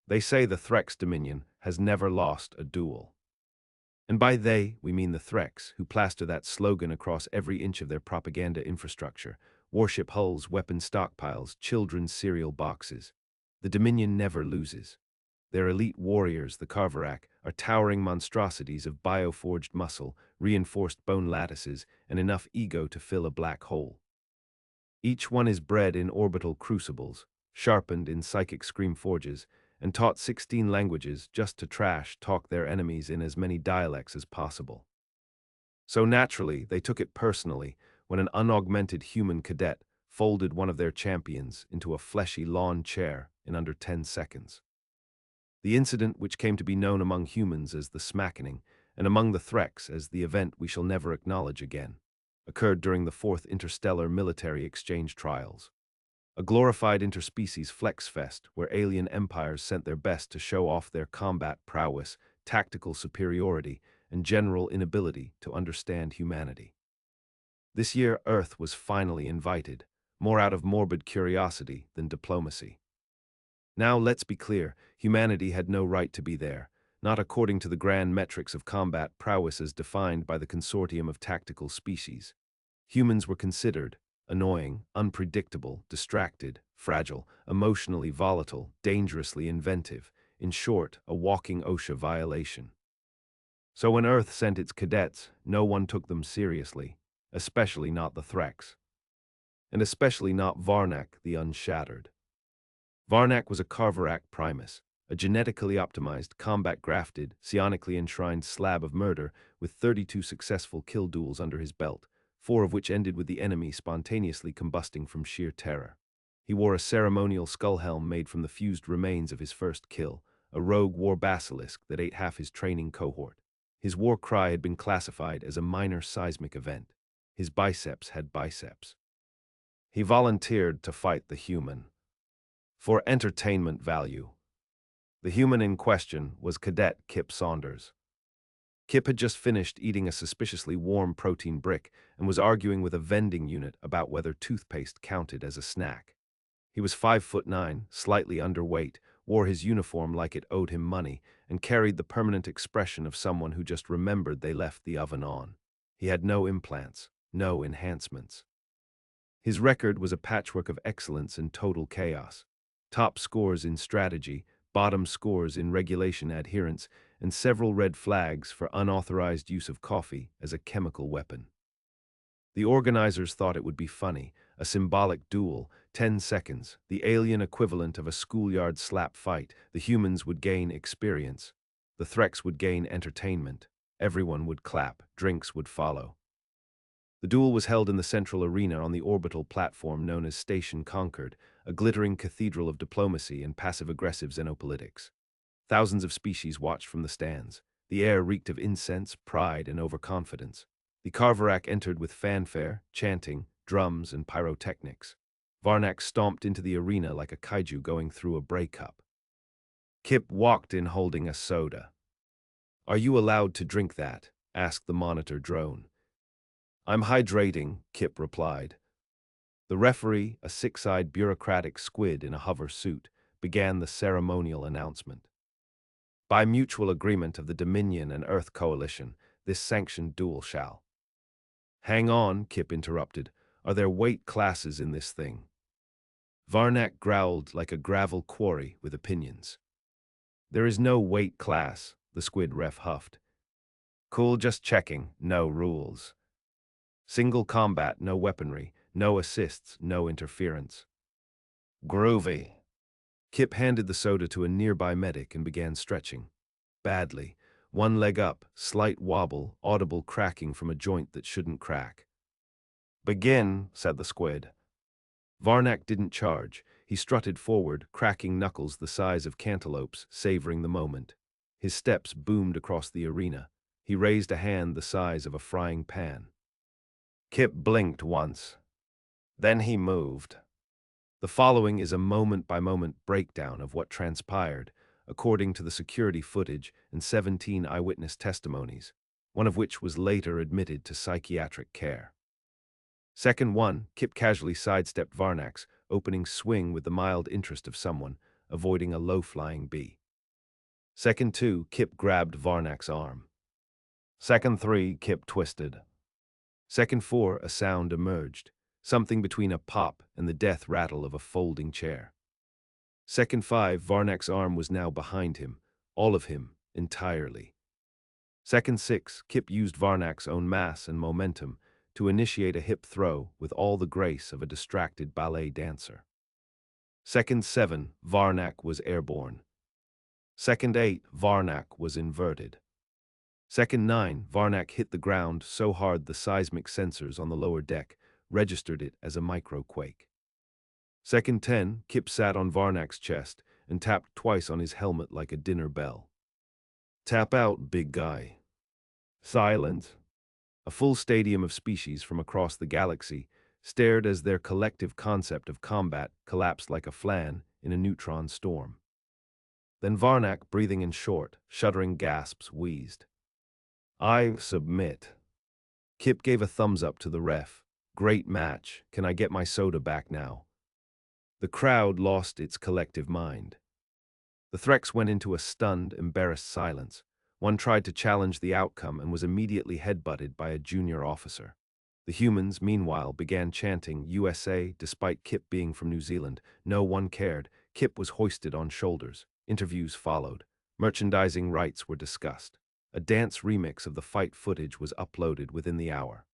They say the Threx Dominion has never lost a duel. And by they, we mean the Threx, who plaster that slogan across every inch of their propaganda infrastructure: warship hulls, weapon stockpiles, children's cereal boxes. The Dominion never loses. Their elite warriors, the Carverack, are towering monstrosities of bioforged muscle, reinforced bone lattices, and enough ego to fill a black hole. Each one is bred in orbital crucibles, sharpened in psychic scream forges, and taught 16 languages just to trash talk their enemies in as many dialects as possible. So naturally, they took it personally when an unaugmented human cadet folded one of their champions into a fleshy lawn chair in under 10 seconds. The incident, which came to be known among humans as the smackening, and among the Threx as the event we shall never acknowledge again, occurred during the fourth Interstellar military exchange trials. A glorified interspecies flex fest where alien empires sent their best to show off their combat prowess, tactical superiority, and general inability to understand humanity. This year, Earth was finally invited, more out of morbid curiosity than diplomacy. Now, let's be clear, humanity had no right to be there, not according to the grand metrics of combat prowess as defined by the consortium of tactical species. Humans were considered annoying, unpredictable, distracted, fragile, emotionally volatile, dangerously inventive, in short, a walking OSHA violation. So when Earth sent its cadets, no one took them seriously, especially not the Threx, and especially not Varnak the Unshattered. Varnak was a Carverack Primus, a genetically optimized, combat-grafted, psionically enshrined slab of murder with 32 successful kill duels under his belt, 4 of which ended with the enemy spontaneously combusting from sheer terror. He wore a ceremonial skull helm made from the fused remains of his first kill, a rogue war basilisk that ate half his training cohort. His war cry had been classified as a minor seismic event. His biceps had biceps. He volunteered to fight the human. For entertainment value. The human in question was Cadet Kip Saunders. Kip had just finished eating a suspiciously warm protein brick and was arguing with a vending unit about whether toothpaste counted as a snack. He was 5'9", slightly underweight, wore his uniform like it owed him money, and carried the permanent expression of someone who just remembered they left the oven on. He had no implants, no enhancements. His record was a patchwork of excellence and total chaos. Top scores in strategy, bottom scores in regulation adherence, and several red flags for unauthorized use of coffee as a chemical weapon. The organizers thought it would be funny, a symbolic duel, 10 seconds, the alien equivalent of a schoolyard slap fight. The humans would gain experience. The Threx would gain entertainment. Everyone would clap, drinks would follow. The duel was held in the central arena on the orbital platform known as Station Concord, a glittering cathedral of diplomacy and passive-aggressive xenopolitics. Thousands of species watched from the stands. The air reeked of incense, pride, and overconfidence. The Carverack entered with fanfare, chanting, drums, and pyrotechnics. Varnak stomped into the arena like a kaiju going through a breakup. Kip walked in holding a soda. "Are you allowed to drink that?" asked the monitor drone. "I'm hydrating," Kip replied. The referee, a six-eyed bureaucratic squid in a hover suit, began the ceremonial announcement. By mutual agreement of the Dominion and Earth Coalition, this sanctioned duel shall. "Hang on," Kip interrupted. "Are there weight classes in this thing?" Varnak growled like a gravel quarry with opinions. "There is no weight class," the squid ref huffed. "Cool, just checking. No rules. Single combat, no weaponry, no assists, no interference." "Groovy." Kip handed the soda to a nearby medic and began stretching. Badly. One leg up, slight wobble, audible cracking from a joint that shouldn't crack. "Begin," said the squid. Varnak didn't charge. He strutted forward, cracking knuckles the size of cantaloupes, savoring the moment. His steps boomed across the arena. He raised a hand the size of a frying pan. Kip blinked once. Then he moved. The following is a moment-by-moment breakdown of what transpired, according to the security footage and 17 eyewitness testimonies, one of which was later admitted to psychiatric care. Second 1, Kip casually sidestepped Varnak's opening swing with the mild interest of someone, avoiding a low-flying bee. Second 2, Kip grabbed Varnak's arm. Second 3, Kip twisted. Second 4, a sound emerged, something between a pop and the death rattle of a folding chair. Second 5, Varnak's arm was now behind him, all of him, entirely. Second 6, Kip used Varnak's own mass and momentum to initiate a hip throw with all the grace of a distracted ballet dancer. Second 7, Varnak was airborne. Second 8, Varnak was inverted. Second 9, Varnak hit the ground so hard the seismic sensors on the lower deck registered it as a microquake. Second 10, Kip sat on Varnak's chest and tapped twice on his helmet like a dinner bell. Tap out, big guy. Silence. A full stadium of species from across the galaxy stared as their collective concept of combat collapsed like a flan in a neutron storm. Then Varnak, breathing in short, shuddering gasps, wheezed. I submit. Kip gave a thumbs up to the ref. Great match. Can I get my soda back now? The crowd lost its collective mind. The Threx went into a stunned, embarrassed silence. One tried to challenge the outcome and was immediately headbutted by a junior officer. The humans, meanwhile, began chanting USA despite Kip being from New Zealand. No one cared. Kip was hoisted on shoulders. Interviews followed. Merchandising rights were discussed. A dance remix of the fight footage was uploaded within the hour.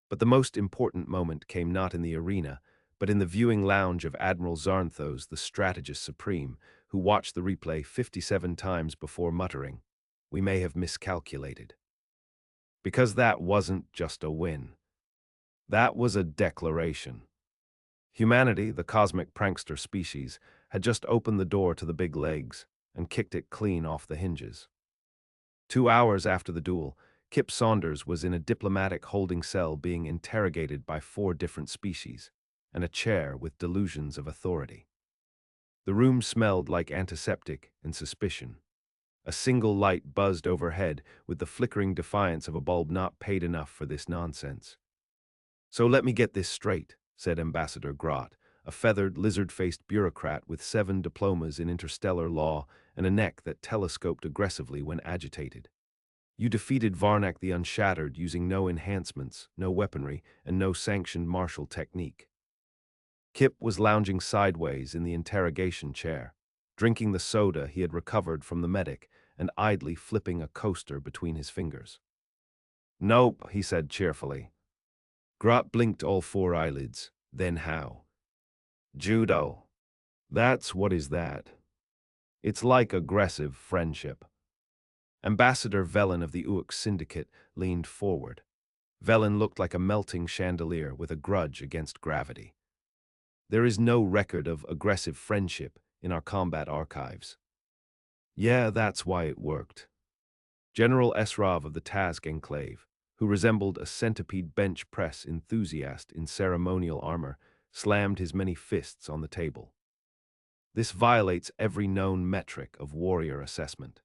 But the most important moment came not in the arena, but in the viewing lounge of Admiral Zarnthos, the strategist supreme, who watched the replay 57 times before muttering, "We may have miscalculated." Because that wasn't just a win. That was a declaration. Humanity, the cosmic prankster species, had just opened the door to the big legs and kicked it clean off the hinges. 2 hours after the duel, Kip Saunders was in a diplomatic holding cell being interrogated by 4 different species, and a chair with delusions of authority. The room smelled like antiseptic and suspicion. A single light buzzed overhead with the flickering defiance of a bulb not paid enough for this nonsense. So let me get this straight, said Ambassador Grot, a feathered, lizard-faced bureaucrat with 7 diplomas in interstellar law and a neck that telescoped aggressively when agitated. You defeated Varnak the Unshattered using no enhancements, no weaponry, and no sanctioned martial technique. Kip was lounging sideways in the interrogation chair, drinking the soda he had recovered from the medic and idly flipping a coaster between his fingers. Nope, he said cheerfully. Grot blinked all 4 eyelids. Then how? Judo. That's what is that? It's like aggressive friendship. Ambassador Velen of the Uax Syndicate leaned forward. Velen looked like a melting chandelier with a grudge against gravity. There is no record of aggressive friendship in our combat archives. Yeah, that's why it worked. General Esrav of the Tazk Enclave, who resembled a centipede bench press enthusiast in ceremonial armor, slammed his many fists on the table. This violates every known metric of warrior assessment.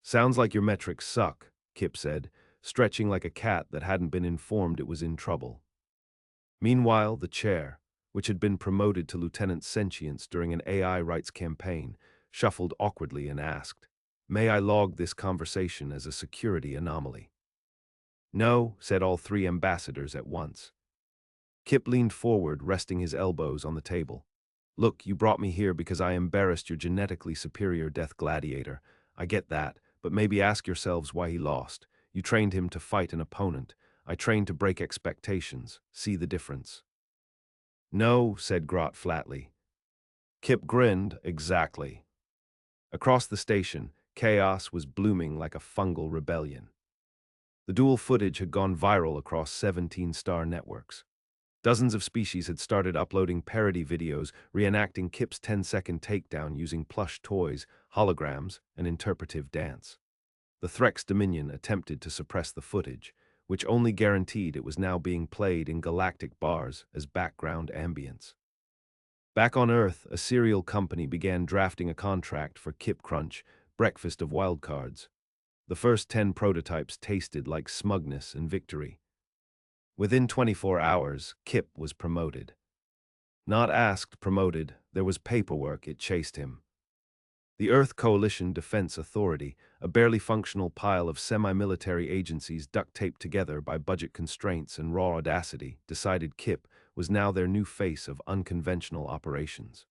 Sounds like your metrics suck, Kip said, stretching like a cat that hadn't been informed it was in trouble. Meanwhile, the chair, which had been promoted to Lieutenant Sentience during an AI rights campaign, shuffled awkwardly and asked, "May I log this conversation as a security anomaly?" No, said all 3 ambassadors at once. Kip leaned forward, resting his elbows on the table. Look, you brought me here because I embarrassed your genetically superior death gladiator. I get that, but maybe ask yourselves why he lost. You trained him to fight an opponent. I trained to break expectations. See the difference? No, said Grot flatly. Kip grinned, exactly. Across the station, chaos was blooming like a fungal rebellion. The dual footage had gone viral across 17 star networks. Dozens of species had started uploading parody videos reenacting Kip's 10-second takedown using plush toys, holograms, and interpretive dance. The Threx Dominion attempted to suppress the footage, which only guaranteed it was now being played in galactic bars as background ambience. Back on Earth, a cereal company began drafting a contract for Kip Crunch, breakfast of wildcards. The first 10 prototypes tasted like smugness and victory. Within 24 hours, Kip was promoted. Not asked, promoted, there was paperwork, it chased him. The Earth Coalition Defense Authority, a barely functional pile of semi-military agencies duct-taped together by budget constraints and raw audacity, decided Kip was now their new face of unconventional operations.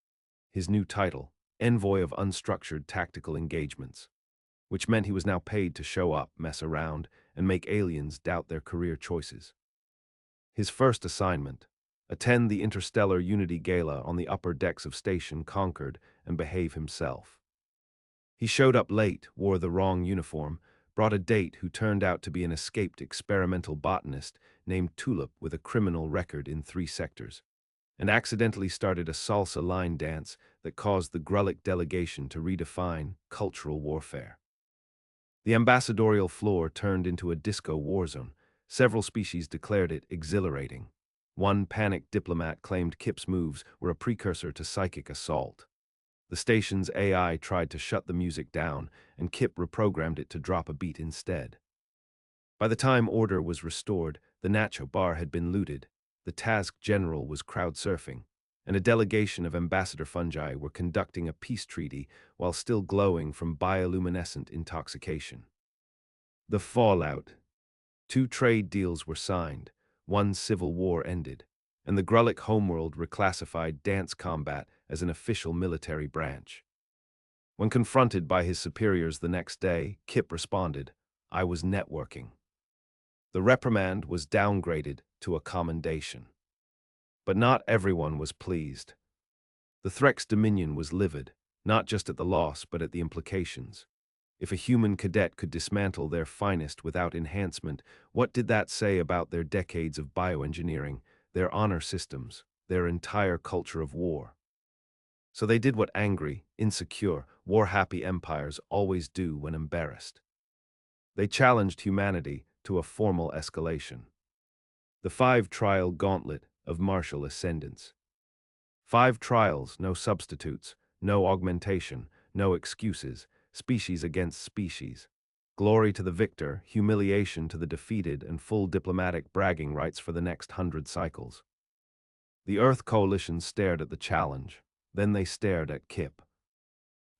His new title, Envoy of Unstructured Tactical Engagements, which meant he was now paid to show up, mess around, and make aliens doubt their career choices. His first assignment: attend the Interstellar Unity Gala on the upper decks of Station Concord and behave himself. He showed up late, wore the wrong uniform, brought a date who turned out to be an escaped experimental botanist named Tulip with a criminal record in 3 sectors, and accidentally started a salsa line dance that caused the Grullic delegation to redefine cultural warfare. The ambassadorial floor turned into a disco war zone. Several species declared it exhilarating. One panicked diplomat claimed Kip's moves were a precursor to psychic assault. The station's AI tried to shut the music down, and Kip reprogrammed it to drop a beat instead. By the time order was restored, the Nacho bar had been looted, the task general was crowd surfing, and a delegation of ambassador fungi were conducting a peace treaty while still glowing from bioluminescent intoxication. The fallout. 2 trade deals were signed, 1 civil war ended, and the Grullic homeworld reclassified dance combat as an official military branch. When confronted by his superiors the next day, Kip responded, "I was networking." The reprimand was downgraded to a commendation. But not everyone was pleased. The Threx Dominion was livid, not just at the loss but at the implications. If a human cadet could dismantle their finest without enhancement, what did that say about their decades of bioengineering, their honor systems, their entire culture of war? So they did what angry, insecure, war-happy empires always do when embarrassed. They challenged humanity to a formal escalation. The 5-trial gauntlet of martial ascendance. 5 trials, no substitutes, no augmentation, no excuses, species against species. Glory to the victor, humiliation to the defeated, and full diplomatic bragging rights for the next 100 cycles. The Earth Coalition stared at the challenge. Then they stared at Kip.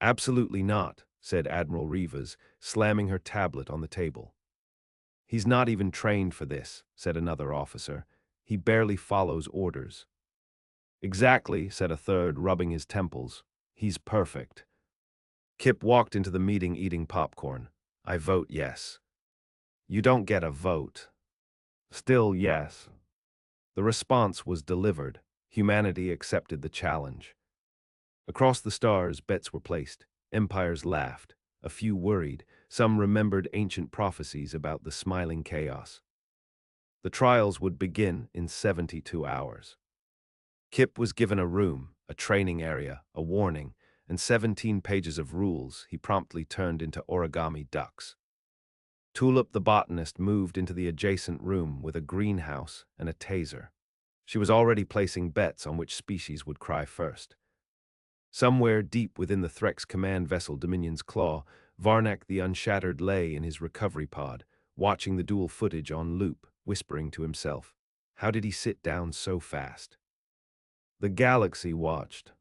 "Absolutely not," said Admiral Rivas, slamming her tablet on the table. "He's not even trained for this," said another officer. "He barely follows orders." "Exactly," said a third, rubbing his temples. "He's perfect." Kip walked into the meeting eating popcorn. "I vote yes." "You don't get a vote." "Still yes." The response was delivered. Humanity accepted the challenge. Across the stars, bets were placed. Empires laughed. A few worried. Some remembered ancient prophecies about the smiling chaos. The trials would begin in 72 hours. Kip was given a room, a training area, a warning, and 17 pages of rules he promptly turned into origami ducks. Tulip the botanist moved into the adjacent room with a greenhouse and a taser. She was already placing bets on which species would cry first. Somewhere deep within the Threx command vessel Dominion's claw, Varnak the Unshattered lay in his recovery pod, watching the dual footage on loop, whispering to himself, "How did he sit down so fast?" The galaxy watched.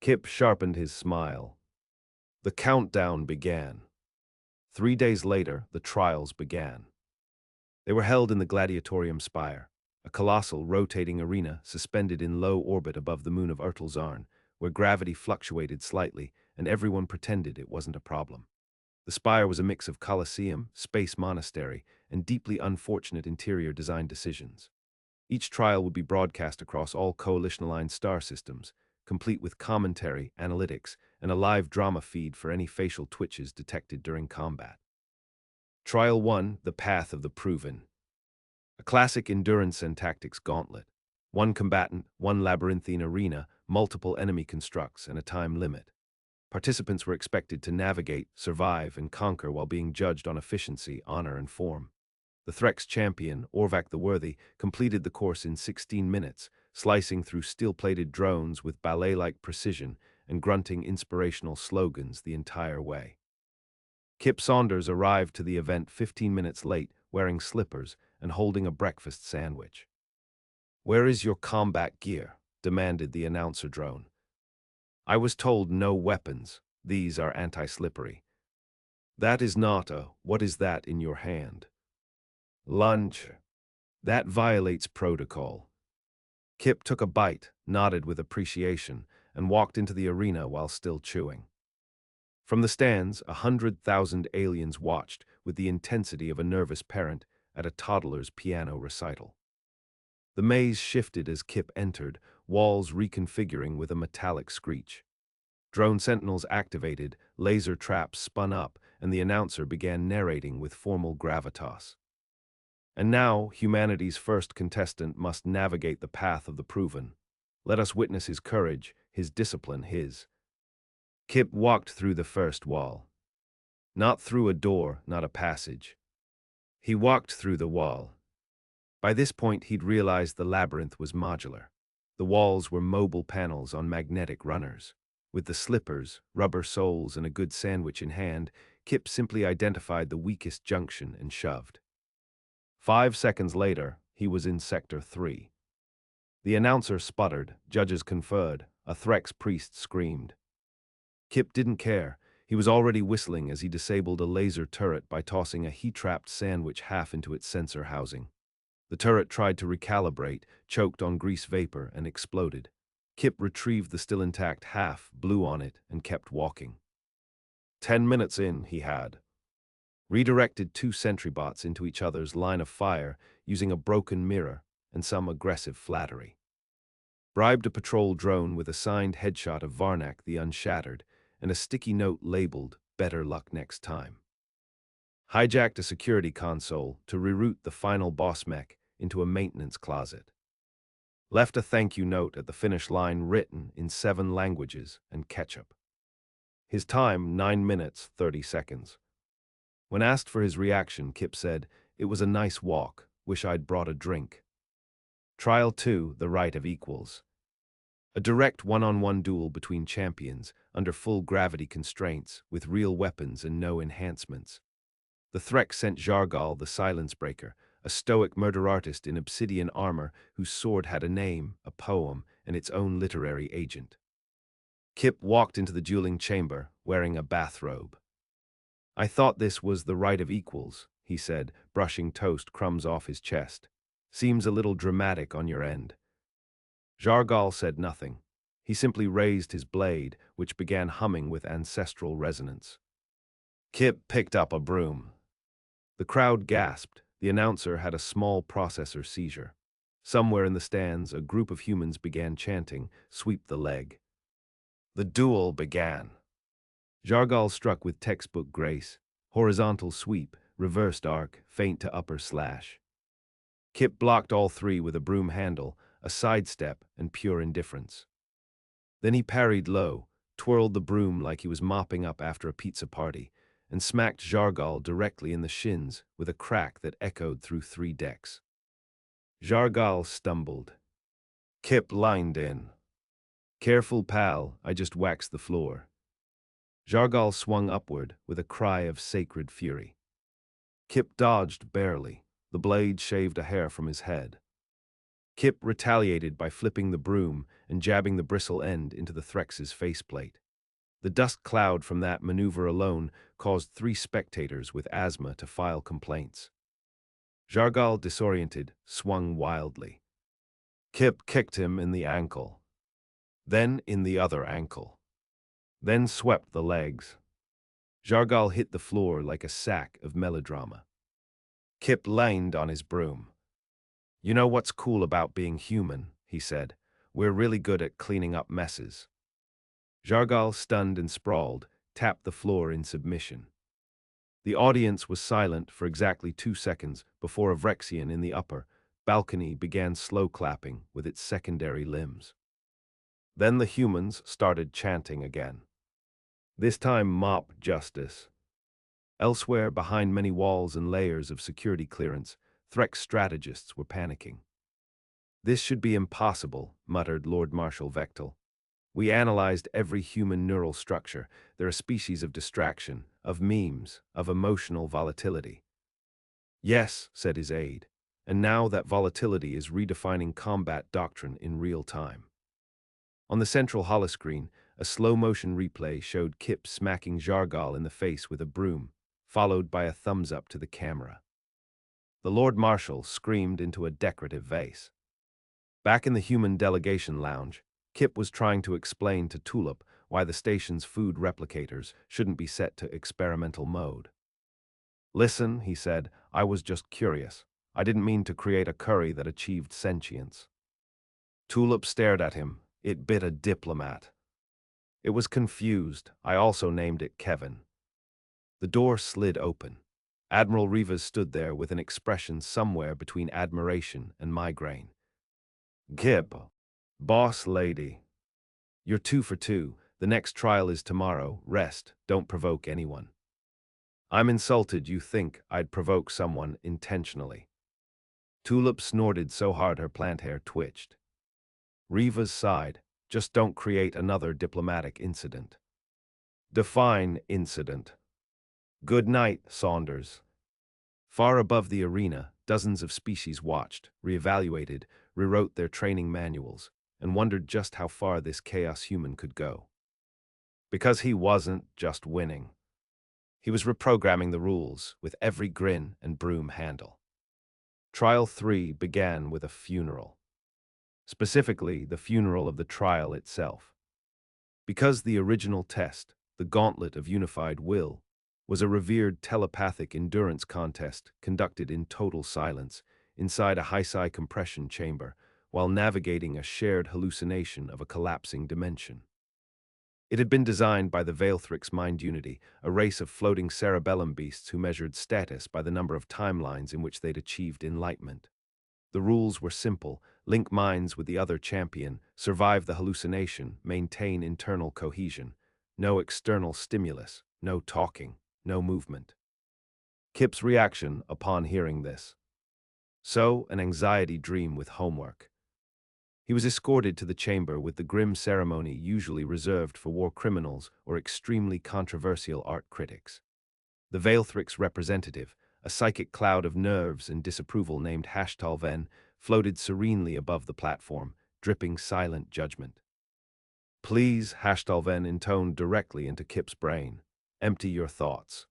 Kip sharpened his smile. The countdown began. 3 days later, the trials began. They were held in the Gladiatorium Spire, a colossal rotating arena suspended in low orbit above the moon of Urtelzarn, where gravity fluctuated slightly and everyone pretended it wasn't a problem. The spire was a mix of Colosseum, space monastery, and deeply unfortunate interior design decisions. Each trial would be broadcast across all coalition-aligned star systems, complete with commentary, analytics, and a live drama feed for any facial twitches detected during combat. Trial 1, The Path of the Proven. A classic endurance and tactics gauntlet. 1 combatant, 1 labyrinthine arena, multiple enemy constructs, and a time limit. Participants were expected to navigate, survive, and conquer while being judged on efficiency, honor, and form. The Threx champion, Orvac the Worthy, completed the course in 16 minutes, slicing through steel-plated drones with ballet-like precision and grunting inspirational slogans the entire way. Kip Saunders arrived to the event 15 minutes late, wearing slippers and holding a breakfast sandwich. "Where is your combat gear?" demanded the announcer drone. I was told no weapons. These are anti-slippery. That is not a, what is that in your hand? Lunch. That violates protocol. Kip took a bite, nodded with appreciation, and walked into the arena while still chewing. From the stands, 100,000 aliens watched with the intensity of a nervous parent at a toddler's piano recital. The maze shifted as Kip entered, walls reconfiguring with a metallic screech. Drone sentinels activated, laser traps spun up, and the announcer began narrating with formal gravitas. And now, humanity's first contestant must navigate the path of the proven. Let us witness his courage, his discipline, his. Kip walked through the first wall. Not through a door, not a passage. He walked through the wall. By this point, he'd realized the labyrinth was modular. The walls were mobile panels on magnetic runners. With the slippers, rubber soles, and a good sandwich in hand, Kip simply identified the weakest junction and shoved. 5 seconds later, he was in Sector 3. The announcer sputtered, judges conferred, a Threx priest screamed. Kip didn't care. He was already whistling as he disabled a laser turret by tossing a heat-trapped sandwich half into its sensor housing. The turret tried to recalibrate, choked on grease vapor, and exploded. Kip retrieved the still intact half, blew on it, and kept walking. 10 minutes in, he had redirected 2 sentry bots into each other's line of fire using a broken mirror and some aggressive flattery. Bribed a patrol drone with a signed headshot of Varnak the Unshattered and a sticky note labeled, "Better luck next time." Hijacked a security console to reroute the final boss mech into a maintenance closet. Left a thank you note at the finish line written in 7 languages and ketchup. His time, 9 minutes, 30 seconds. When asked for his reaction, Kip said, "It was a nice walk. Wish I'd brought a drink." Trial 2, The Right of Equals. A direct one-on-one duel between champions, under full gravity constraints, with real weapons and no enhancements. The Threx sent Jargal the Silence Breaker, a stoic murder artist in obsidian armor whose sword had a name, a poem, and its own literary agent. Kip walked into the dueling chamber, wearing a bathrobe. "I thought this was the right of equals," he said, brushing toast crumbs off his chest. "Seems a little dramatic on your end." Jargal said nothing. He simply raised his blade, which began humming with ancestral resonance. Kip picked up a broom. The crowd gasped. The announcer had a small processor seizure. Somewhere in the stands, a group of humans began chanting, "Sweep the leg." The duel began. Jargal struck with textbook grace, horizontal sweep, reversed arc, feint to upper slash. Kip blocked all 3 with a broom handle, a sidestep, and pure indifference. Then he parried low, twirled the broom like he was mopping up after a pizza party, and smacked Jargal directly in the shins with a crack that echoed through 3 decks. Jargal stumbled. Kip lined in. "Careful, pal, I just waxed the floor." Jargal swung upward with a cry of sacred fury. Kip dodged barely. The blade shaved a hair from his head. Kip retaliated by flipping the broom and jabbing the bristle end into the Threx's faceplate. The dust cloud from that maneuver alone caused 3 spectators with asthma to file complaints. Jargal, disoriented, swung wildly. Kip kicked him in the ankle. Then in the other ankle. Then swept the legs. Jargal hit the floor like a sack of melodrama. Kip leaned on his broom. "You know what's cool about being human," he said. "We're really good at cleaning up messes." Jargal, stunned and sprawled, tapped the floor in submission. The audience was silent for exactly 2 seconds before a Vrexian in the upper balcony began slow clapping with its secondary limbs. Then the humans started chanting again. This time, mop justice. Elsewhere, behind many walls and layers of security clearance, Threx strategists were panicking. "This should be impossible," muttered Lord Marshal Vectel. "We analyzed every human neural structure. They're a species of distraction, of memes, of emotional volatility." "Yes," said his aide, "and now that volatility is redefining combat doctrine in real time." On the central holoscreen, a slow-motion replay showed Kip smacking Jargal in the face with a broom, followed by a thumbs-up to the camera. The Lord Marshal screamed into a decorative vase. Back in the human delegation lounge, Kip was trying to explain to Tulip why the station's food replicators shouldn't be set to experimental mode. "Listen," he said, "I was just curious. I didn't mean to create a curry that achieved sentience." Tulip stared at him. It bit a diplomat. It was confused. I also named it Kevin. The door slid open. Admiral Rivas stood there with an expression somewhere between admiration and migraine. "Kip, boss lady. You're 2 for 2. The next trial is tomorrow. Rest. Don't provoke anyone." "I'm insulted you think I'd provoke someone intentionally." Tulip snorted so hard her plant hair twitched. Rivas sighed. "Just don't create another diplomatic incident." "Define incident." "Good night, Saunders." Far above the arena, dozens of species watched, reevaluated, rewrote their training manuals, and wondered just how far this chaos human could go. Because he wasn't just winning. He was reprogramming the rules with every grin and broom handle. Trial 3 began with a funeral. Specifically, the funeral of the trial itself. Because the original test, the Gauntlet of Unified Will, was a revered telepathic endurance contest conducted in total silence inside a high-psi compression chamber while navigating a shared hallucination of a collapsing dimension. It had been designed by the Veilthrix Mind Unity, a race of floating cerebellum beasts who measured status by the number of timelines in which they'd achieved enlightenment. The rules were simple: link minds with the other champion, survive the hallucination, maintain internal cohesion. No external stimulus, no talking, no movement. Kip's reaction upon hearing this. So, an anxiety dream with homework. He was escorted to the chamber with the grim ceremony usually reserved for war criminals or extremely controversial art critics. The Veilthrix representative, a psychic cloud of nerves and disapproval named Hashtalven, floated serenely above the platform, dripping silent judgment. "Please," Hashtalven intoned directly into Kip's brain, "empty your thoughts."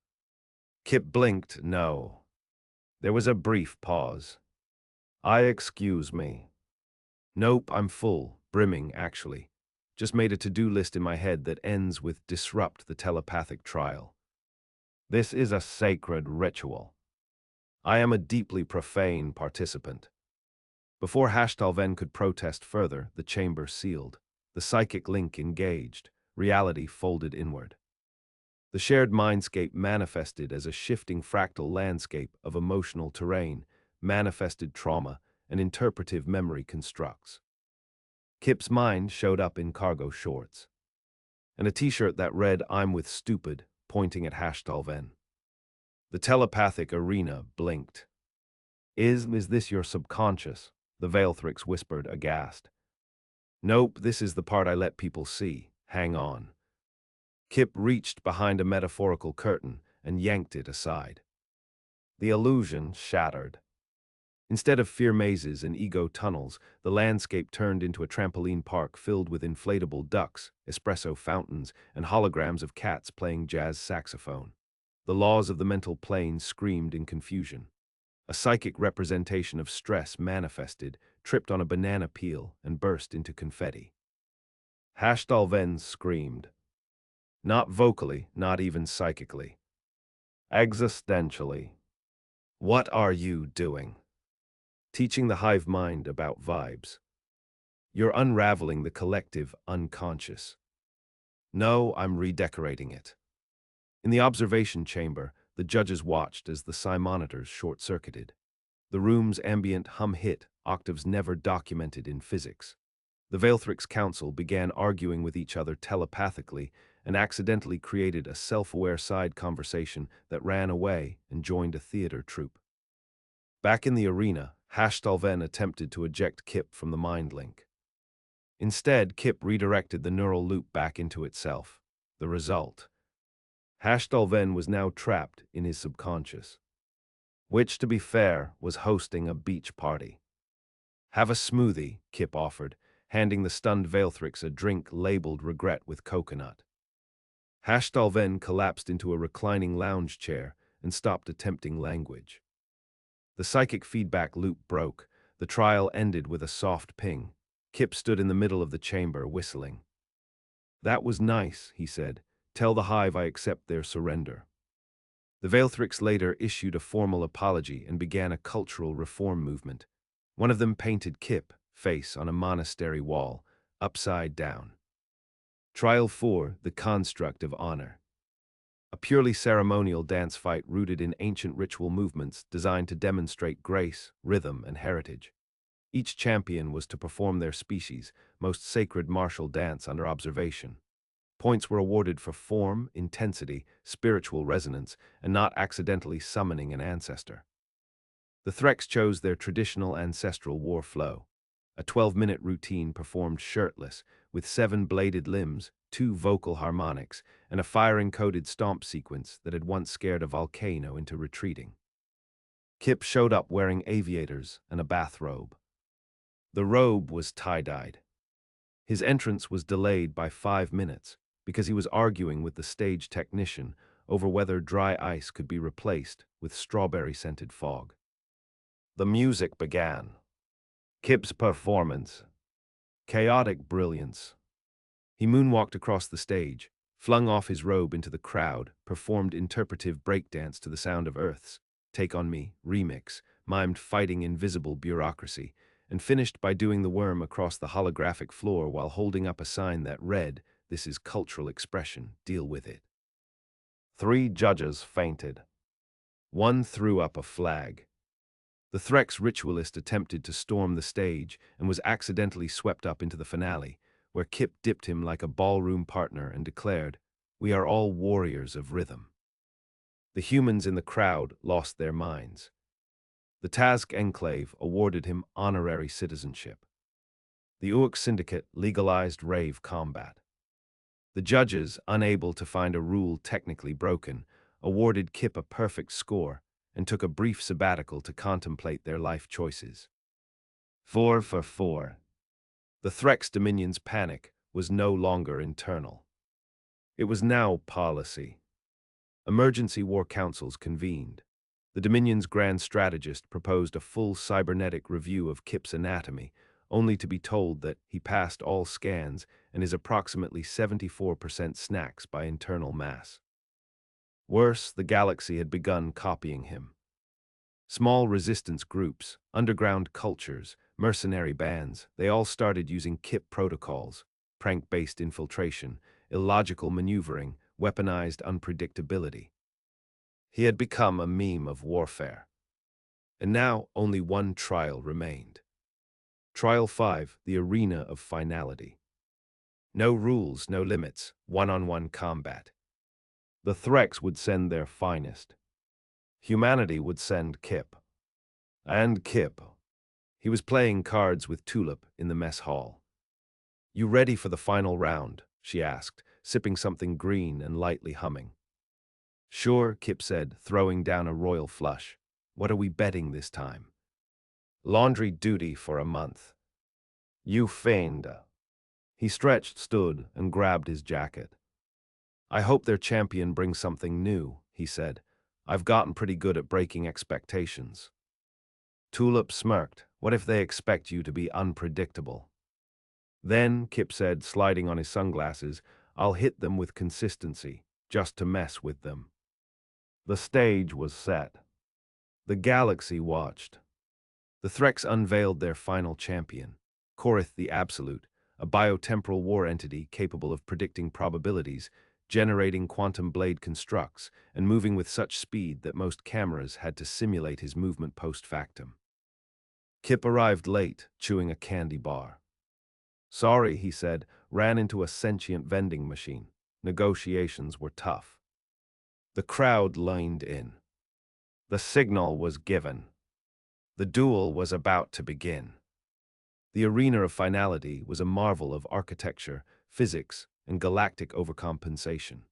Kip blinked, no. There was a brief pause. Excuse me." "Nope, I'm full, brimming, actually. Just made a to-do list in my head that ends with disrupt the telepathic trial. This is a sacred ritual. I am a deeply profane participant." Before Hashtalven could protest further, the chamber sealed. The psychic link engaged, reality folded inward. The shared mindscape manifested as a shifting fractal landscape of emotional terrain, manifested trauma, and interpretive memory constructs. Kip's mind showed up in cargo shorts and a t-shirt that read, "I'm with stupid," pointing at Hashtalven. The telepathic arena blinked. Is this your subconscious?" the Veilthrix whispered, aghast. "Nope, this is the part I let people see. Hang on." Kip reached behind a metaphorical curtain and yanked it aside. The illusion shattered. Instead of fear mazes and ego tunnels, the landscape turned into a trampoline park filled with inflatable ducks, espresso fountains, and holograms of cats playing jazz saxophone. The laws of the mental plane screamed in confusion. A psychic representation of stress manifested, tripped on a banana peel, and burst into confetti. Hashtalven screamed. Not vocally, not even psychically. Existentially. "What are you doing?" "Teaching the hive mind about vibes. You're unraveling the collective unconscious." "No, I'm redecorating it." In the observation chamber, the judges watched as the psi monitors short-circuited. The room's ambient hum hit, octaves never documented in physics. The Veilthrix Council began arguing with each other telepathically and accidentally created a self-aware side conversation that ran away and joined a theater troupe. Back in the arena, Hashtalven attempted to eject Kip from the mind link. Instead, Kip redirected the neural loop back into itself. The result: Hashtalven was now trapped in his subconscious, which, to be fair, was hosting a beach party. "Have a smoothie," Kip offered, handing the stunned Veilthrix a drink labeled regret with coconut. Hashtalven collapsed into a reclining lounge chair and stopped attempting language. The psychic feedback loop broke. The trial ended with a soft ping. Kip stood in the middle of the chamber, whistling. "That was nice," he said. "Tell the Hive I accept their surrender." The Veilthrix later issued a formal apology and began a cultural reform movement. One of them painted Kip, face on a monastery wall, upside down. Trial 4, The Construct of Honor. A purely ceremonial dance fight rooted in ancient ritual movements designed to demonstrate grace, rhythm, and heritage. Each champion was to perform their species' most sacred martial dance under observation. Points were awarded for form, intensity, spiritual resonance, and not accidentally summoning an ancestor. The Threx chose their traditional ancestral war flow. A 12-minute routine performed shirtless, with 7 bladed limbs, 2 vocal harmonics, and a fire-encoded stomp sequence that had once scared a volcano into retreating. Kip showed up wearing aviators and a bathrobe. The robe was tie-dyed. His entrance was delayed by 5 minutes because he was arguing with the stage technician over whether dry ice could be replaced with strawberry-scented fog. The music began. Kip's performance. Chaotic brilliance. He moonwalked across the stage, flung off his robe into the crowd, performed interpretive breakdance to the sound of Earth's Take On Me remix, mimed fighting invisible bureaucracy, and finished by doing the worm across the holographic floor while holding up a sign that read, "This is cultural expression, deal with it." 3 judges fainted. 1 threw up a flag. The Threx ritualist attempted to storm the stage and was accidentally swept up into the finale, where Kip dipped him like a ballroom partner and declared, "We are all warriors of rhythm." The humans in the crowd lost their minds. The Tazk Enclave awarded him honorary citizenship. The Uax Syndicate legalized rave combat. The judges, unable to find a rule technically broken, awarded Kip a perfect score and took a brief sabbatical to contemplate their life choices. 4 for 4. The Threx Dominion's panic was no longer internal. It was now policy. Emergency war councils convened. The Dominion's grand strategist proposed a full cybernetic review of Kip's anatomy, only to be told that he passed all scans and is approximately 74% snacks by internal mass. Worse, the galaxy had begun copying him. Small resistance groups, underground cultures, mercenary bands, they all started using Kip protocols, prank-based infiltration, illogical maneuvering, weaponized unpredictability. He had become a meme of warfare. And now only one trial remained. Trial 5, the Arena of Finality. No rules, no limits, one-on-one combat. The Threx would send their finest. Humanity would send Kip. And Kip. He was playing cards with Tulip in the mess hall. "You ready for the final round?" she asked, sipping something green and lightly humming. "Sure," Kip said, throwing down a royal flush. "What are we betting this time?" "Laundry duty for a month." "You fiend." He stretched, stood, and grabbed his jacket. "I hope their champion brings something new," he said. "I've gotten pretty good at breaking expectations." Tulip smirked. "What if they expect you to be unpredictable?" "Then," Kip said, sliding on his sunglasses, "I'll hit them with consistency, just to mess with them." The stage was set. The galaxy watched. The Threx unveiled their final champion, Korith the Absolute, a biotemporal war entity capable of predicting probabilities, generating quantum blade constructs, and moving with such speed that most cameras had to simulate his movement post-factum. Kip arrived late, chewing a candy bar. "Sorry," he said, ran into a sentient vending machine. Negotiations were tough. The crowd lined in. The signal was given. The duel was about to begin. The Arena of Finality was a marvel of architecture, physics, and galactic overcompensation.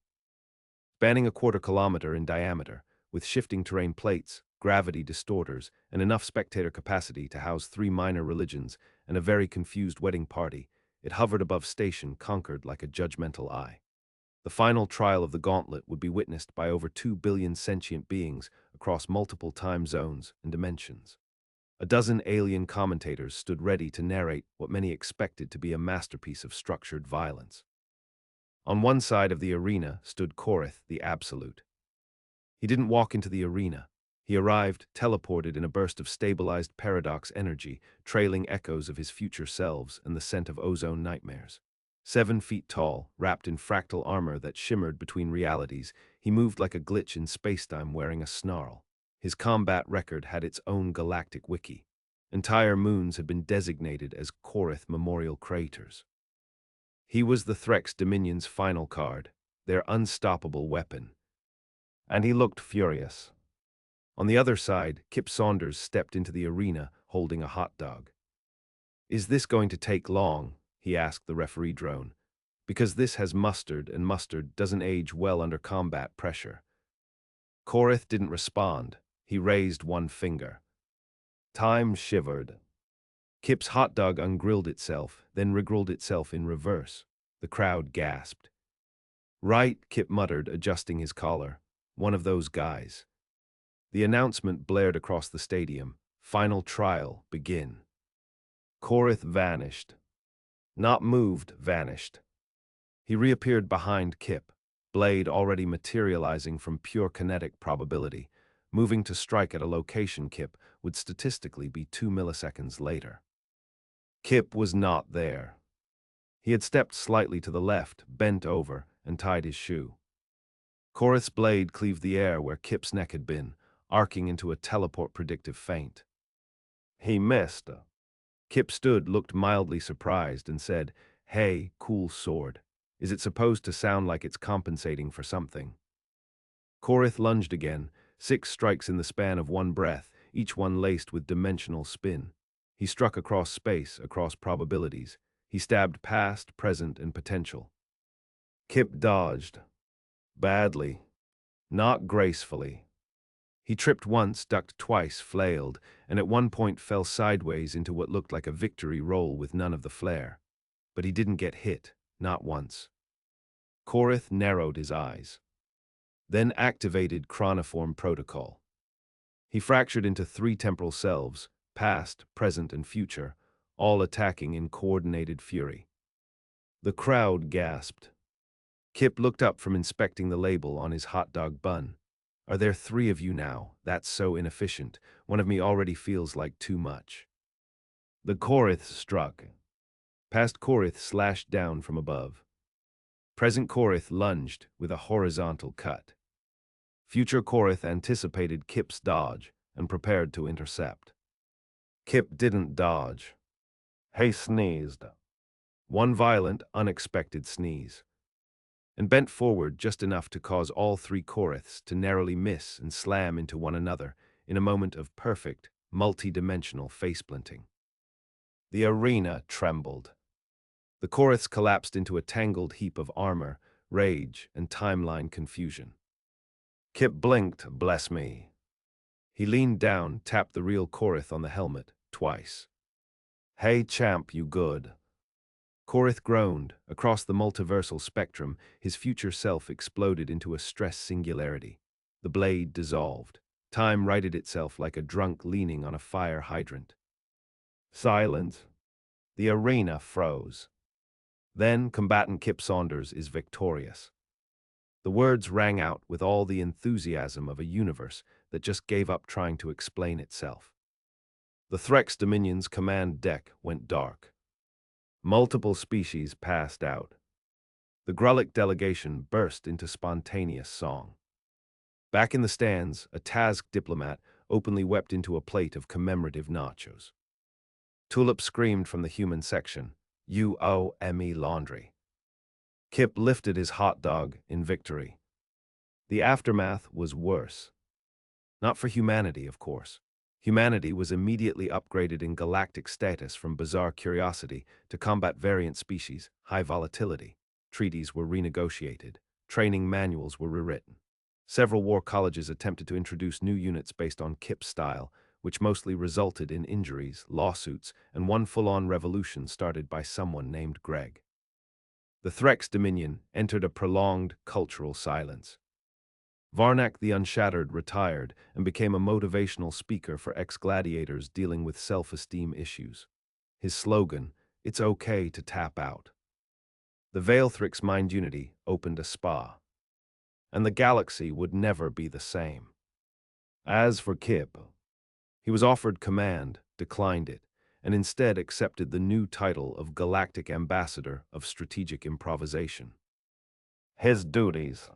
Spanning a quarter-kilometer in diameter, with shifting terrain plates, gravity distorters, and enough spectator capacity to house 3 minor religions and a very confused wedding party, it hovered above station, conquered like a judgmental eye. The final trial of the gauntlet would be witnessed by over 2 billion sentient beings across multiple time zones and dimensions. A dozen alien commentators stood ready to narrate what many expected to be a masterpiece of structured violence. On one side of the arena stood Korith, the Absolute. He didn't walk into the arena. He arrived, teleported in a burst of stabilized paradox energy, trailing echoes of his future selves and the scent of ozone nightmares. 7 feet tall, wrapped in fractal armor that shimmered between realities, he moved like a glitch in spacetime wearing a snarl. His combat record had its own galactic wiki. Entire moons had been designated as Korith memorial craters. He was the Threx Dominion's final card, their unstoppable weapon. And he looked furious. On the other side, Kip Saunders stepped into the arena holding a hot dog. "Is this going to take long?" he asked the referee drone. "Because this has mustard, and mustard doesn't age well under combat pressure." Korith didn't respond. He raised one finger. Time shivered. Kip's hot dog ungrilled itself, then regrilled itself in reverse. The crowd gasped. "Right," Kip muttered, adjusting his collar. "One of those guys." The announcement blared across the stadium. "Final trial, begin." Korith vanished. Not moved, vanished. He reappeared behind Kip, blade already materializing from pure kinetic probability. Moving to strike at a location Kip would statistically be 2 milliseconds later. Kip was not there. He had stepped slightly to the left, bent over, and tied his shoe. Korith's blade cleaved the air where Kip's neck had been, arcing into a teleport predictive feint. He missed. Kip stood, looked mildly surprised, and said, "Hey, cool sword. Is it supposed to sound like it's compensating for something?" Korith lunged again, 6 strikes in the span of one breath, each one laced with dimensional spin. He struck across space, across probabilities. He stabbed past, present, and potential. Kip dodged. Badly. Not gracefully. He tripped once, ducked twice, flailed, and at one point fell sideways into what looked like a victory roll with none of the flair. But he didn't get hit, not once. Korith narrowed his eyes. Then activated Chronoform Protocol. He fractured into 3 temporal selves, past, present, and future, all attacking in coordinated fury. The crowd gasped. Kip looked up from inspecting the label on his hot dog bun. "Are there 3 of you now? That's so inefficient. One of me already feels like too much." The Korith struck. Past Korith slashed down from above. Present Korith lunged with a horizontal cut. Future Korith anticipated Kip's dodge and prepared to intercept. Kip didn't dodge. He sneezed. One violent, unexpected sneeze. And bent forward just enough to cause all 3 Koriths to narrowly miss and slam into one another in a moment of perfect, multi-dimensional faceplanting. The arena trembled. The Koriths collapsed into a tangled heap of armor, rage, and timeline confusion. Kip blinked, "Bless me." He leaned down, tapped the real Korith on the helmet, twice. "Hey champ, you good?" Korith groaned. Across the multiversal spectrum, his future self exploded into a stress singularity. The blade dissolved. Time righted itself like a drunk leaning on a fire hydrant. Silence. The arena froze. Then combatant Kip Saunders is victorious. The words rang out with all the enthusiasm of a universe that just gave up trying to explain itself. The Threx Dominion's command deck went dark. Multiple species passed out. The Grullic delegation burst into spontaneous song. Back in the stands, a Tazk diplomat openly wept into a plate of commemorative nachos. Tulip screamed from the human section, "You owe me laundry." Kip lifted his hot dog in victory. The aftermath was worse. Not for humanity, of course. Humanity was immediately upgraded in galactic status from bizarre curiosity to combat variant species, high volatility. Treaties were renegotiated. Training manuals were rewritten. Several war colleges attempted to introduce new units based on Kip's style, which mostly resulted in injuries, lawsuits, and one full-on revolution started by someone named Greg. The Threx Dominion entered a prolonged cultural silence. Varnak the Unshattered retired and became a motivational speaker for ex-gladiators dealing with self-esteem issues. His slogan, "It's okay to tap out." The Veilthrix Mind Unity opened a spa, and the galaxy would never be the same. As for Kip, he was offered command, declined it, and instead accepted the new title of Galactic Ambassador of Strategic Improvisation. His duties: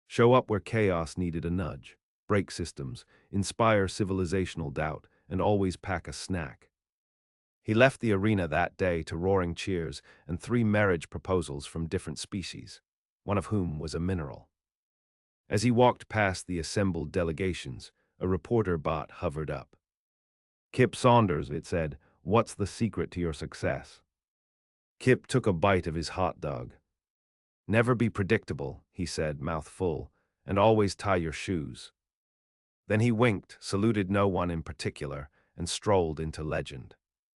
show up where chaos needed a nudge, break systems, inspire civilizational doubt, and always pack a snack. He left the arena that day to roaring cheers and 3 marriage proposals from different species, one of whom was a mineral. As he walked past the assembled delegations, a reporter bot hovered up. "Kip Saunders," it said, "what's the secret to your success?" Kip took a bite of his hot dog. "Never be predictable," he said, mouth full, "and always tie your shoes." Then he winked, saluted no one in particular, and strolled into legend.